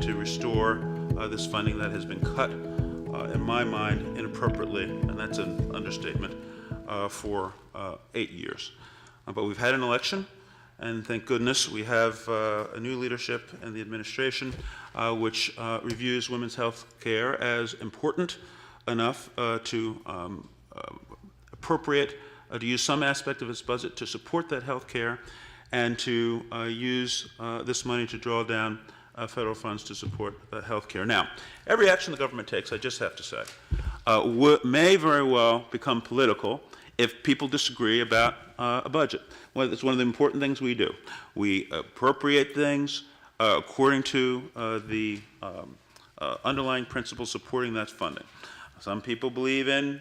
to restore this funding that has been cut, in my mind, inappropriately, and that's an understatement, for 8 years. But we've had an election, and thank goodness we have a new leadership in the administration which reviews women's health care as important enough to appropriate to use some aspect of its budget to support that health care and to use this money to draw down federal funds to support health care. Now, every action the government takes, I just have to say, may very well become political if people disagree about a budget. Well, it's one of the important things we do. We appropriate things according to the underlying principles supporting that funding. Some people believe in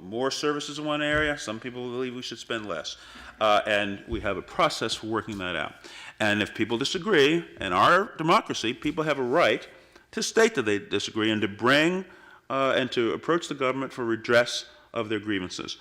more services in one area. Some people believe we should spend less. And we have a process for working that out. And if people disagree, in our democracy, people have a right to state that they disagree and to bring and to approach the government for redress of their grievances.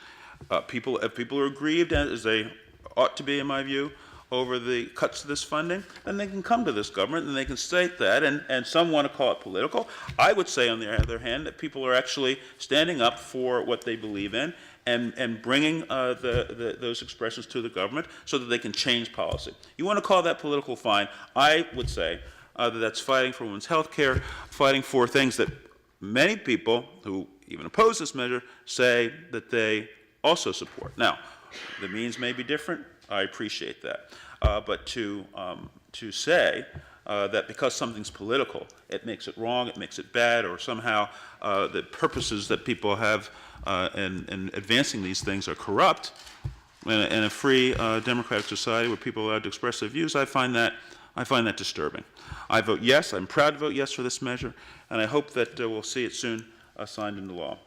If people are aggrieved, as they ought to be, in my view, over the cuts to this funding, then they can come to this government and they can state that, and some want to call it political. I would say, on the other hand, that people are actually standing up for what they believe in and bringing those expressions to the government so that they can change policy. You want to call that political, fine. I would say that that's fighting for women's health care, fighting for things that many people who even oppose this measure say that they also support. Now, the means may be different. I appreciate that. But to say that because something's political, it makes it wrong, it makes it bad, or somehow the purposes that people have in advancing these things are corrupt, in a free democratic society where people are allowed to express their views, I find that disturbing. I vote yes. I'm proud to vote yes for this measure, and I hope that we'll see it soon signed into law.